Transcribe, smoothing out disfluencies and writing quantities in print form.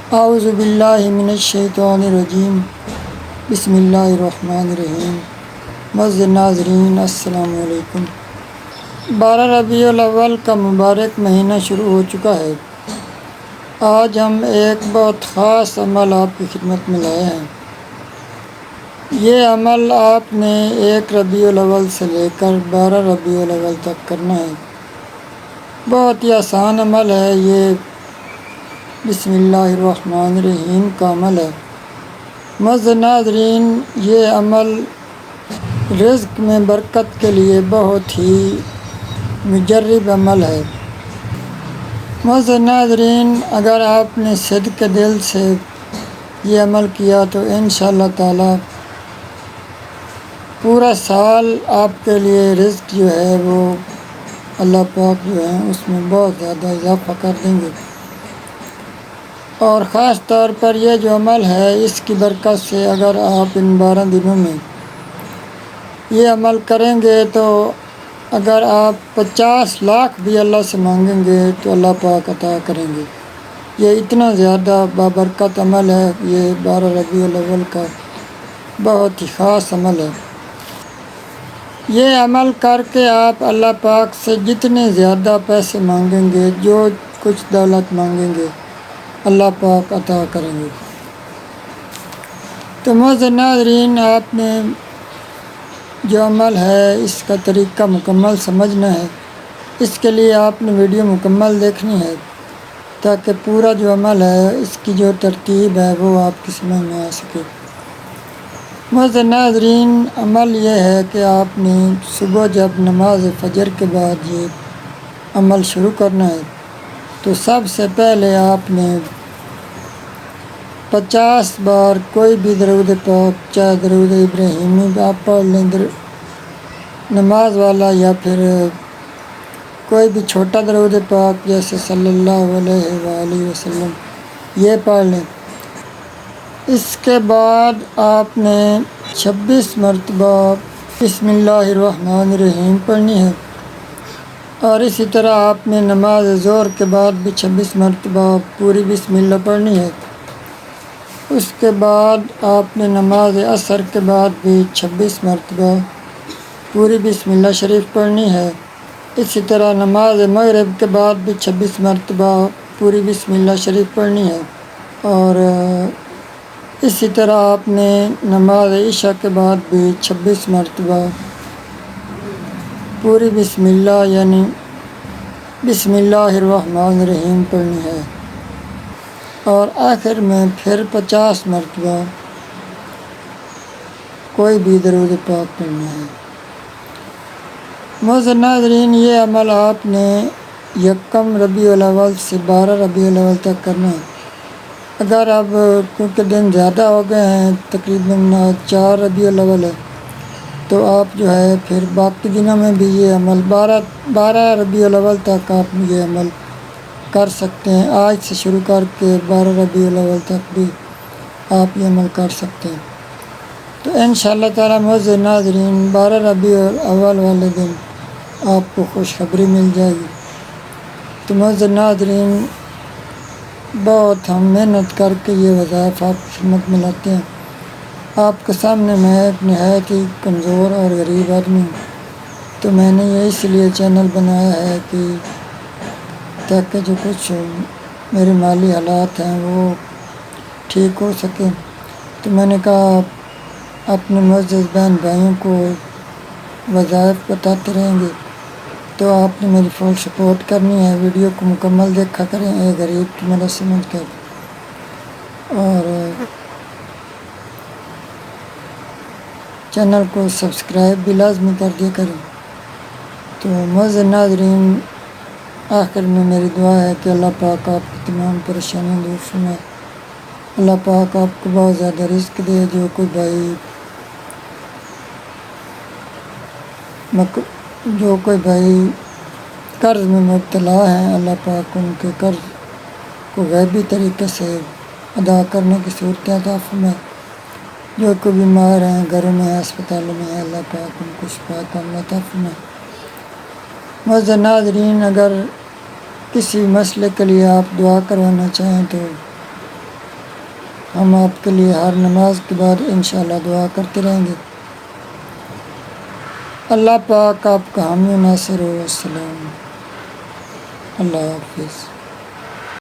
اعوذ باللہ من الشیطان الرجیم بسم اللہ الرحمن الرحیم۔ معزز ناظرین السلام علیکم۔ 12 ربیع الاول کا مبارک مہینہ شروع ہو چکا ہے۔ آج ہم ایک بہت خاص عمل آپ کی خدمت میں لائے ہیں۔ یہ عمل آپ نے 1 ربیع الاول سے لے کر 12 ربیع الاول تک کرنا ہے۔ بہت ہی آسان عمل ہے۔ یہ بسم اللہ الرحمن الرحیم کا عمل ہے۔ معزز ناظرین، یہ عمل رزق میں برکت کے لیے بہت ہی مجرب عمل ہے۔ معزز ناظرین، اگر آپ نے صدق دل سے یہ عمل کیا تو انشاءاللہ تعالی پورا سال آپ کے لیے رزق جو ہے وہ اللہ پاک جو ہے اس میں بہت زیادہ اضافہ کر دیں گے۔ اور خاص طور پر یہ جو عمل ہے اس کی برکت سے اگر آپ ان 12 دنوں میں یہ عمل کریں گے تو اگر آپ 50 لاکھ بھی اللہ سے مانگیں گے تو اللہ پاک عطا کریں گے۔ یہ اتنا زیادہ بابرکت عمل ہے۔ یہ 12 ربیع الاول کا بہت ہی خاص عمل ہے۔ یہ عمل کر کے آپ اللہ پاک سے جتنے زیادہ پیسے مانگیں گے، جو کچھ دولت مانگیں گے، اللہ پاک عطا کریں گے۔ تو معزز ناظرین، آپ نے جو عمل ہے اس کا طریقہ مکمل سمجھنا ہے۔ اس کے لیے آپ نے ویڈیو مکمل دیکھنی ہے تاکہ پورا جو عمل ہے اس کی جو ترتیب ہے وہ آپ کی سمجھ میں آ سکے۔ معزز ناظرین، عمل یہ ہے کہ آپ نے صبح جب نماز فجر کے بعد یہ عمل شروع کرنا ہے تو سب سے پہلے آپ نے 50 بار کوئی بھی درود پاک، چاہے درود ابراہیمی آپ پڑھ لیں نماز والا، یا پھر کوئی بھی چھوٹا درود پاک جیسے صلی اللہ علیہ وآلہ وسلم، یہ پڑھ لیں۔ اس کے بعد آپ نے 26 مرتبہ بسم اللہ الرحمن الرحیم پڑھنی ہے، اور اسی طرح آپ نے نماز ظہر کے بعد بھی 26 مرتبہ پوری بسم اللہ پڑھنی ہے۔ اس کے بعد آپ نے نماز عصر کے بعد بھی 26 مرتبہ پوری بسم اللہ شریف پڑھنی ہے۔ اسی طرح نماز مغرب کے بعد بھی 26 مرتبہ پوری بسم اللہ شریف پڑھنی ہے، اور اسی طرح آپ نے نماز عشاء کے بعد بھی 26 مرتبہ پوری بسم اللہ یعنی بسم اللہ الرحمن الرحیم پڑھنی ہے، اور آخر میں پھر 50 مرتبہ کوئی بھی درود پاک پڑھنا ہے۔ معزز ناظرین، یہ عمل آپ نے 1 ربیع الاول سے 12 ربیع الاول تک کرنا ہے۔ اگر اب کیونکہ دن زیادہ ہو گئے ہیں، تقریباً 4 ربیع الاول ہے، تو آپ جو ہے پھر باقی دنوں میں بھی یہ عمل 12 ربیع الاول تک آپ یہ عمل کر سکتے ہیں۔ آج سے شروع کر کے 12 ربیع الاول تک بھی آپ یہ عمل کر سکتے ہیں۔ تو انشاءاللہ تعالی معزز ناظرین، 12 ربیع الاول والے دن آپ کو خوشخبری مل جائے گی۔ تو معزز ناظرین، بہت ہم محنت کر کے یہ وظائف آپ کی خدمت میں لاتے ہیں۔ آپ کے سامنے میں ایک نہایت ہی کمزور اور غریب آدمی ہوں، تو میں نے یہ اس لیے چینل بنایا ہے کہ تاکہ جو کچھ میرے مالی حالات ہیں وہ ٹھیک ہو سکیں۔ تو میں نے کہا اپنے معزز بہن بھائیوں کو وظائف بتاتے رہیں گے تو آپ نے میری فل سپورٹ کرنی ہے۔ ویڈیو کو مکمل دیکھا کریں ایک غریب کی مدد سمجھ کر، اور چینل کو سبسکرائب بھی لازمی کر دیا کریں۔ تو معزز ناظرین، آخر میں میری دعا ہے کہ اللہ پاک آپ کی تمام پریشانیاں دور فرمائے۔ اللہ پاک آپ کو بہت زیادہ رزق دے۔ جو کوئی بھائی قرض میں مبتلا ہیں، اللہ پاک ان کے قرض کو غیبی طریقے سے ادا کرنے کی صورت عطا فرمائے۔ جو کوئی بیمار ہیں، گھروں میں ہیں، اسپتالوں میں ہیں، اللہ پاک ان کو شفا کاملہ عطا فرمائے۔ معزز ناظرین، اگر کسی مسئلے کے لیے آپ دعا کروانا چاہیں تو ہم آپ کے لیے ہر نماز کے بعد انشاءاللہ دعا کرتے رہیں گے۔ اللہ پاک آپ کا حامی و ناصر و السلام۔ اللہ حافظ۔